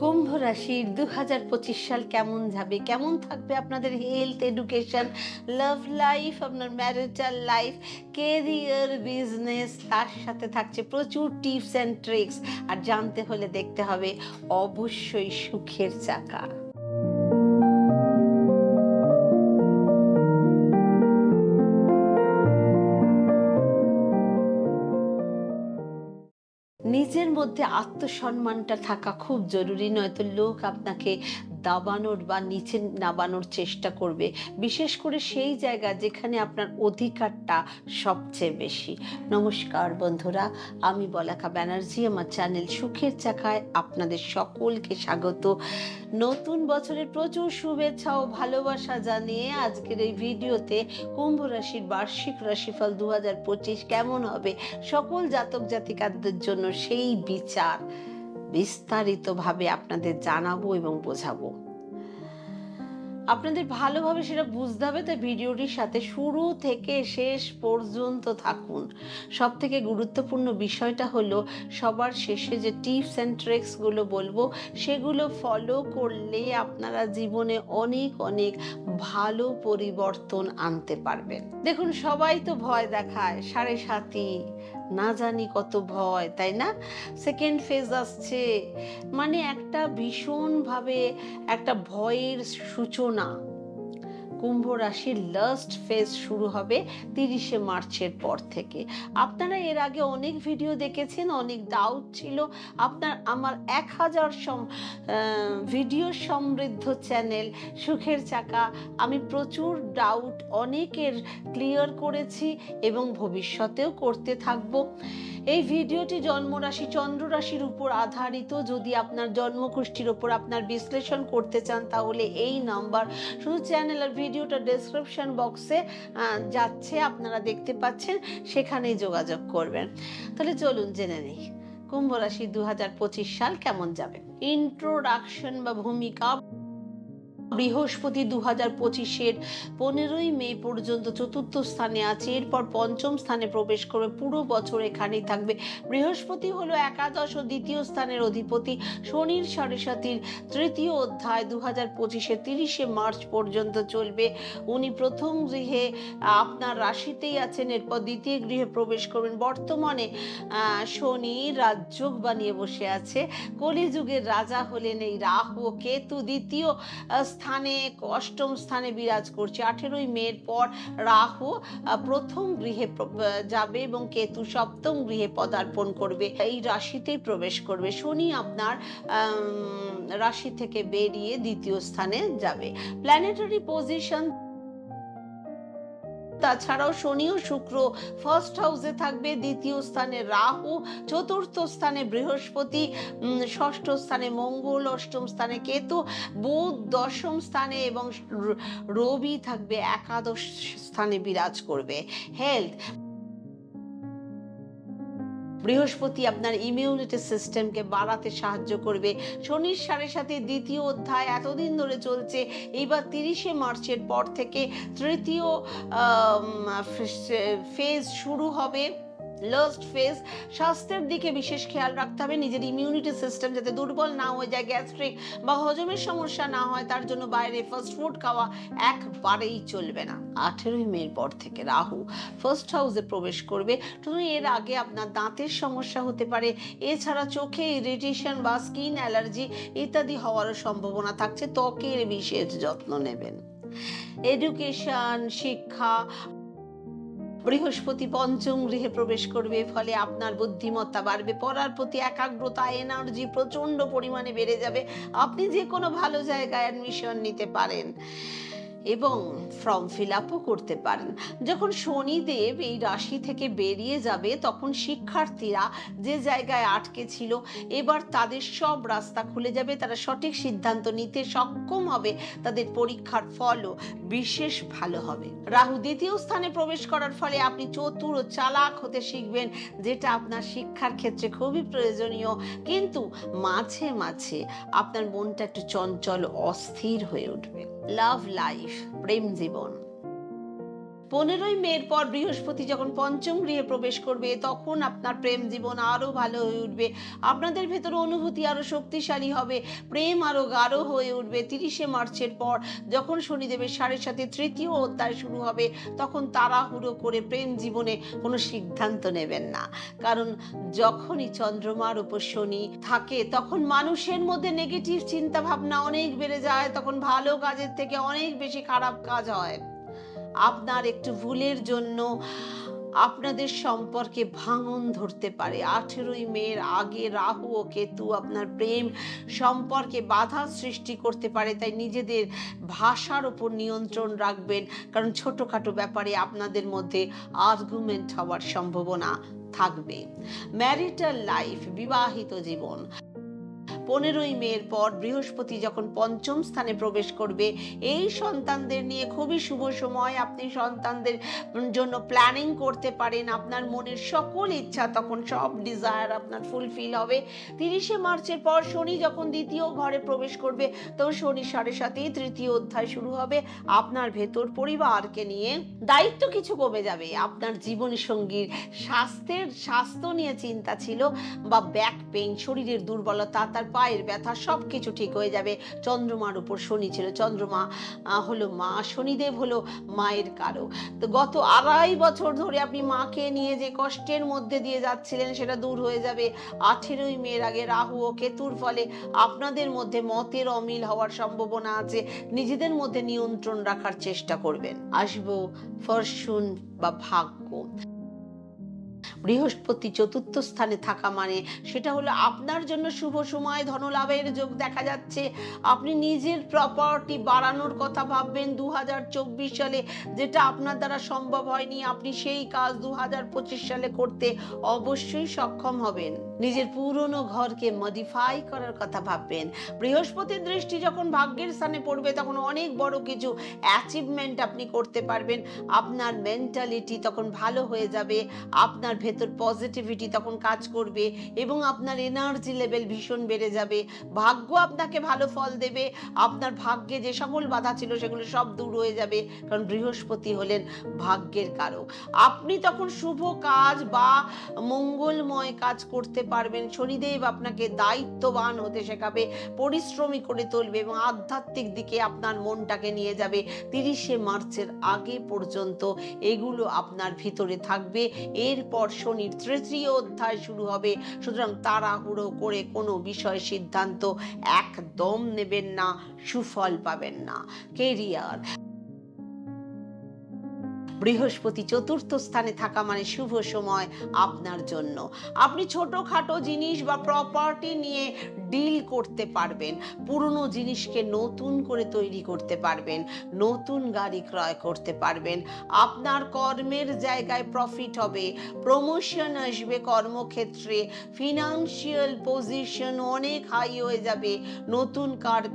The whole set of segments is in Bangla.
কুম্ভ রাশির 2025 সাল কেমন যাবে, কেমন থাকবে আপনাদের হেলথ, এডুকেশন, লাভ লাইফ, আপনার ম্যারিটাল লাইফ, কেরিয়ার, বিজনেস, তার সাথে থাকছে প্রচুর টিপস অ্যান্ড ট্রিক্স। আর জানতে হলে দেখতে হবে অবশ্যই সুখের চাকা। নিজের মধ্যে আত্মসম্মানটা থাকা খুব জরুরি, নয়তো লোক আপনাকে দাবানোর বা নিচে নামানোর চেষ্টা করবে, বিশেষ করে সেই জায়গা যেখানে আপনার অধিকারটা সবচেয়ে বেশি। নমস্কার বন্ধুরা, আমি বলাকা ব্যানার্জি, আমার চ্যানেল সুখের চাকায় আপনাদের সকলকে স্বাগত। নতুন বছরের প্রচুর শুভেচ্ছা ও ভালোবাসা জানিয়ে আজকের এই ভিডিওতে কুম্ভ রাশির বার্ষিক রাশিফল 2025 কেমন হবে সকল জাতক জাতিকাদের জন্য সেই বিচার বিস্তারিতভাবে আপনাদের জানাবো এবং বোঝাবো। আপনাদের ভালোভাবে সেটা বুঝতে হবে, তাই ভিডিওটির সাথে শুরু থেকে শেষ পর্যন্ত থাকুন। সব থেকে গুরুত্বপূর্ণ বিষয়টা হলো সবার শেষে যে টিপস অ্যান্ড ট্রিক্সগুলো বলবো সেগুলো ফলো করলে আপনারা জীবনে অনেক অনেক ভালো পরিবর্তন আনতে পারবেন। দেখুন, সবাই তো ভয় দেখায়, 7.5 না জানি কত ভয়, তাই না? সেকেন্ড ফেজ আসছে, মানে একটা ভীষণভাবে একটা ভয়ের সূচনা। কুম্ভ রাশির লাস্ট ফেজ শুরু হবে 30শে মার্চের পর থেকে। আপনারা এর আগে অনেক ভিডিও দেখেছেন, অনেক ডাউট ছিল। আমার 1000 ভিডিও সমৃদ্ধ চ্যানেল সুখের চাকা, আমি প্রচুর ডাউট অনেকের ক্লিয়ার করেছি এবং ভবিষ্যতেও করতে থাকবো। এই ভিডিওটি জন্মরাশি চন্দ্র রাশির উপর আধারিত। যদি আপনার জন্মকুষ্ঠির উপর আপনার বিশ্লেষণ করতে চান তাহলে এই নাম্বার, শুধু চ্যানেল আর ভিডিওটা ডেসক্রিপশন বক্সে যাচ্ছে, আপনারা দেখতে পাচ্ছেন, সেখানেই যোগাযোগ করবেন। তাহলে চলুন জেনে নিই কুম্ভ রাশি 2025 সাল কেমন যাবে। ইন্ট্রোডাকশন বা ভূমিকা। বৃহস্পতি 2025-এর 15ই মে পর্যন্ত চতুর্থ স্থানে আছে, এরপর পঞ্চম স্থানে প্রবেশ করবে, পুরো বছর এখানেই থাকবে। বৃহস্পতি হলো একাদশ ও দ্বিতীয় স্থানের অধিপতি। শনির 7.5 তৃতীয় অধ্যায় 2025-এর 30শে মার্চ পর্যন্ত চলবে। উনি প্রথম গৃহে আপনার রাশিতেই আছেন, এরপর দ্বিতীয় গৃহে প্রবেশ করবেন। বর্তমানে শনি রাজযোগ বানিয়ে বসে আছে। কলিযুগের রাজা হলেন এই রাহু। কেতু দ্বিতীয় স্থানে, অষ্টম স্থানে বিরাজ করছে। 18ই মের পর রাহু প্রথম গৃহে যাবে এবং কেতু সপ্তম গৃহে পদার্পণ করবে, এই রাশিতেই প্রবেশ করবে। শনি আপনার রাশি থেকে বেরিয়ে দ্বিতীয় স্থানে যাবে। প্ল্যানেটারি পজিশন, তাছাড়াও শনি ও শুক্র ফার্স্ট হাউসে থাকবে, দ্বিতীয় স্থানে রাহু, চতুর্থ স্থানে বৃহস্পতি, ষষ্ঠ স্থানে মঙ্গল, অষ্টম স্থানে কেতু, বুধ দশম স্থানে এবং রবি থাকবে একাদশ স্থানে বিরাজ করবে। হেলথ, বৃহস্পতি আপনার ইমিউনিটি সিস্টেমকে বাড়াতে সাহায্য করবে। শনির 7.5 দ্বিতীয় অধ্যায় এতদিন ধরে চলছে, এইবার 30শে মার্চের পর থেকে তৃতীয় ফেজ শুরু হবে, লাস্ট ফেজ। স্বাস্থ্যের দিকে বিশেষ খেয়াল রাখতে হবে, নিজের ইমিউনিটি সিস্টেম যাতে দুর্বল না হয়ে যায়, গ্যাস্ট্রিক বা হজমের সমস্যা না হয়, তার জন্য বাইরে ফাস্ট ফুড খাওয়া একবারেই চলবে না। 18ই মের পর থেকে রাহু ফার্স্ট হাউসে প্রবেশ করবে। তুমি এর আগে আপনার দাঁতের সমস্যা হতে পারে, এছাড়া চোখে ইরিটেশন বা স্কিন অ্যালার্জি ইত্যাদি হওয়ারও সম্ভাবনা থাকছে, ত্বকের বিশেষ যত্ন নেবেন। এডুকেশন, শিক্ষা, বৃহস্পতি পঞ্চম গৃহে প্রবেশ করবে, ফলে আপনার বুদ্ধিমত্তা বাড়বে, পড়ার প্রতি একাগ্রতা, এনার্জি প্রচন্ড পরিমাণে বেড়ে যাবে। আপনি যে কোনো ভালো জায়গায় অ্যাডমিশন নিতে পারেন এবং ফর্ম ফিল আপও করতে পারেন। যখন শনিদেব এই রাশি থেকে বেরিয়ে যাবে তখন শিক্ষার্থীরা যে জায়গায় আটকে ছিল এবার তাদের সব রাস্তা খুলে যাবে, তারা সঠিক সিদ্ধান্ত নিতে সক্ষম হবে, তাদের পরীক্ষার ফলও বিশেষ ভালো হবে। রাহু দ্বিতীয় স্থানে প্রবেশ করার ফলে আপনি চতুর ও চালাক হতে শিখবেন, যেটা আপনার শিক্ষার ক্ষেত্রে খুবই প্রয়োজনীয়, কিন্তু মাঝে মাঝে আপনার মনটা একটু চঞ্চল অস্থির হয়ে উঠবে। লাভ লাইফ, প্রেম জীবন, 15ই মের পর বৃহস্পতি যখন পঞ্চম গৃহে প্রবেশ করবে তখন আপনার প্রেম জীবন আরো ভালো হয়ে উঠবে, আপনাদের ভেতরে অনুভূতি আরো শক্তিশালী হবে, প্রেম আরো গাঢ় হয়ে উঠবে। 30শে মার্চের পর যখন শনিদেবের 7.5 তৃতীয় অধ্যায় শুরু হবে তখন তাড়াহুড়ো করে প্রেম জীবনে কোনো সিদ্ধান্ত নেবেন না, কারণ যখনই চন্দ্রমার উপর শনি থাকে তখন মানুষের মধ্যে নেগেটিভ চিন্তা ভাবনা অনেক বেড়ে যায়, তখন ভালো কাজের থেকে অনেক বেশি খারাপ কাজ হয়। আপনার একটু ভুলের জন্য আপনাদের সম্পর্কে ভাঙন ধরতে পারে। 18ই মের আগে রাহু ও কেতু আপনার প্রেম সম্পর্কে বাধা সৃষ্টি করতে পারে, তাই নিজেদের ভাষার উপর নিয়ন্ত্রণ রাখবেন, কারণ ছোটখাটো ব্যাপারে আপনাদের মধ্যে আর্গুমেন্ট হওয়ার সম্ভাবনা থাকবে। ম্যারিটাল লাইফ, বিবাহিত জীবন, 15ই মের পর বৃহস্পতি যখন পঞ্চম স্থানে প্রবেশ করবে এই সন্তানদের নিয়ে খুবই শুভ সময়। আপনি সন্তানদের জন্য প্ল্যানিং করতে পারেন, আপনার মনের সকল ইচ্ছা তখন সব ডিজায়ার আপনার ফুলফিল হবে। 30শে মার্চের পর শনি যখন দ্বিতীয় ঘরে প্রবেশ করবে তো শনি 7.5 তৃতীয় অধ্যায় শুরু হবে। আপনার ভেতর পরিবারকে নিয়ে দায়িত্ব কিছু কমে যাবে, আপনার জীবনী সঙ্গীর স্বাস্থ্য নিয়ে চিন্তা ছিল বা ব্যাক পেইন, শরীরের দুর্বলতা, তার পায়ের ব্যথা, সবকিছু ঠিক হয়ে যাবে। চন্দ্রমার উপর শনি ছিল, চন্দ্রমা হলো মা, শনিদেব হলো মায়ের কারক। তো গত 2.5 বছর ধরে আপনি মাকে নিয়ে যে কষ্টের মধ্যে দিয়ে যাচ্ছিলেন সেটা দূর হয়ে যাবে। 18ই মের আগে রাহু ও কেতুর ফলে আপনাদের মধ্যে মতের অমিল হওয়ার সম্ভাবনা আছে, নিজেদের মধ্যে নিয়ন্ত্রণ রাখার চেষ্টা করবেন। আসবো ফরচুন বা ভাগ্য। বৃহস্পতি চতুর্থ স্থানে থাকা মানে সেটা হলো আপনার জন্য শুভ সময়, ধনলাভের যোগ দেখা যাচ্ছে। আপনি নিজের প্রপার্টি বাড়ানোর কথা ভাববেন 2024 সালে, যেটা আপনার দ্বারা সম্ভব হয়নি, আপনি সেই কাজ 2025 সালে করতে অবশ্যই সক্ষম হবেন। নিজের পুরনো ঘরকে মডিফাই করার কথা ভাববেন। বৃহস্পতির দৃষ্টি যখন ভাগ্যের স্থানে পড়বে তখন অনেক বড় কিছু অ্যাচিভমেন্ট আপনি করতে পারবেন। আপনার মেন্টালিটি তখন ভালো হয়ে যাবে, আপনার ভেতর পজিটিভিটি তখন কাজ করবে এবং আপনার এনার্জি লেভেল ভীষণ বেড়ে যাবে। ভাগ্য আপনাকে ভালো ফল দেবে, আপনার ভাগ্যে যে সকল বাধা ছিল সেগুলো সব দূর হয়ে যাবে, কারণ বৃহস্পতি হলেন ভাগ্যের কারক। আপনি তখন শুভ কাজ বা মঙ্গলময় কাজ করতে পারবেন। শনিদেব আপনাকে দায়িত্ববান হতে শেখাবে, পরিশ্রমী করে তুলবে এবং আধ্যাত্মিক দিকে আপনার মনটাকে নিয়ে যাবে। 30শে মার্চের আগে পর্যন্ত এগুলো আপনার ভিতরে থাকবে। এরপর শনির তৃতীয় অধ্যায় শুরু হবে, সুতরাং তাড়াহুড়ো করে কোনো বিষয় সিদ্ধান্ত একদম নেবেন না, সুফল পাবেন না। কেরিয়ার, বৃহস্পতি চতুর্থ স্থানে থাকা মানে শুভ সময় আপনার জন্য। আপনি ছোটখাটো জিনিস বা প্রপার্টি নিয়ে ডিল করতে পারবেন, পুরনো জিনিসকে নতুন করে তৈরি করতে পারবেন, নতুন গাড়ি ক্রয় করতে পারবেন। আপনার কর্মের জায়গায় প্রফিট হবে, প্রমোশন আসবে কর্মক্ষেত্রে, ফিনান্সিয়াল পজিশন অনেক হাই হয়ে যাবে, নতুন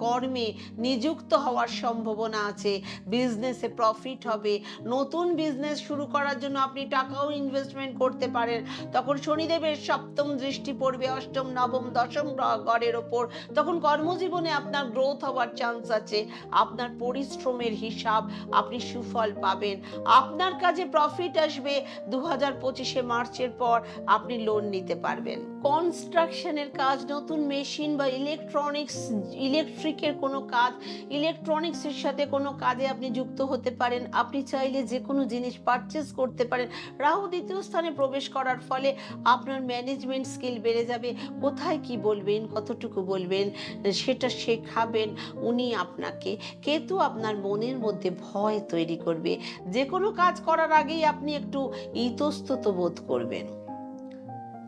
কর্মে নিযুক্ত হওয়ার সম্ভাবনা আছে, বিজনেসে প্রফিট হবে, নতুন বিজনেস শুরু করার জন্য আপনি টাকাও ইনভেস্টমেন্ট করতে পারেন। তখন শনিদেবের সপ্তম দৃষ্টি পড়বে অষ্টম, নবম, দশম ঘরের ওপর, তখন কর্মজীবনে আপনার গ্রোথ হওয়ার চান্স আছে। আপনার পরিশ্রমের হিসাব আপনি সুফল পাবেন, আপনার কাজে প্রফিট আসবে। 2025 মার্চের পর আপনি লোন নিতে পারবেন। কনস্ট্রাকশনের কাজ, নতুন মেশিন বা ইলেকট্রিকের কোনো কাজ, ইলেকট্রনিক্সের সাথে কোনো কাজে আপনি যুক্ত হতে পারেন। আপনি চাইলে যে কোনো জিনিস পারচেস করতে পারেন। রাহু দ্বিতীয় স্থানে প্রবেশ করার ফলে আপনার ম্যানেজমেন্ট স্কিল বেড়ে যাবে, কোথায় কি বলবেন, কতটুকু বলবেন সেটা শেখাবেন উনি আপনাকে। কেতু আপনার মনের মধ্যে ভয় তৈরি করবে, যে কোনো কাজ করার আগেই আপনি একটু ইতস্তত বোধ করবেন।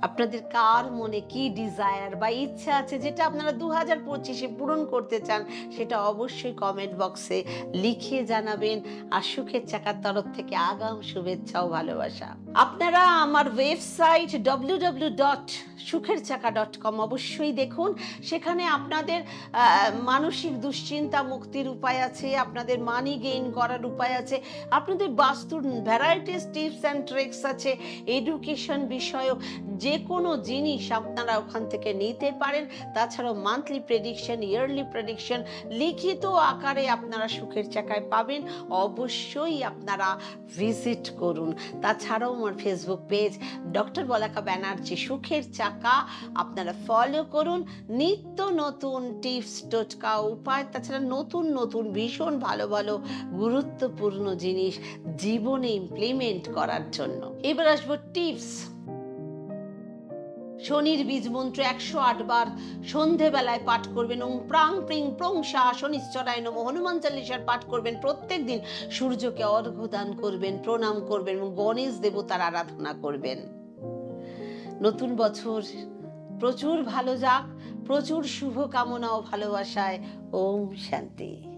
আপনাদের কার মনে কি ডিজায়ার বা ইচ্ছা আছে যেটা আপনারা 2025 পূরণ করতে চান সেটা অবশ্যই কমেন্ট বক্সে লিখে জানাবেন। আর সুখের চাকার তরফ থেকে আগাম শুভেচ্ছা ও ভালোবাসা। আপনারা আমার ওয়েবসাইট www.sukherchaka.com অবশ্যই দেখুন, সেখানে আপনাদের মানসিক দুশ্চিন্তা মুক্তির উপায় আছে, আপনাদের মানি গেইন করার উপায় আছে, আপনাদের বাস্তুর ভ্যারাইটিস টিপস অ্যান্ড ট্রিক্স আছে, এডুকেশন বিষয়ক যে কোনো জিনিস আপনারা ওখান থেকে নিতে পারেন। তাছাড়াও মান্থলি প্রেডিকশন, ইয়ারলি প্রেডিকশন লিখিত আকারে আপনারা সুখের চাকায় পাবেন। অবশ্যই আপনারা ভিজিট করুন। তাছাড়াও আমার ফেসবুক পেজ ডক্টর বলাকা ব্যানার্জি সুখের চাকা আপনারা ফলো করুন। নিত্য নতুন টিপস, টোটকা, উপায়, তাছাড়া নতুন নতুন ভীষণ ভালো ভালো গুরুত্বপূর্ণ জিনিস জীবনে ইমপ্লিমেন্ট করার জন্য। এবার আসবো টিপস। শনির বীজ মন্ত্র 108 বার সন্ধেবেলায় পাঠ করবেন। ওং প্রাং প্রিং প্রং সা শনিশ্চরায় নমঃ হনুমান চালিসার পাঠ করবেন। প্রত্যেক দিন সূর্যকে অর্ঘ্য দান করবেন, প্রণাম করবেন এবং গণেশ দেবতার আরাধনা করবেন। নতুন বছর প্রচুর ভালো যাক, প্রচুর শুভ কামনা ও ভালোবাসায়। ওম শান্তি।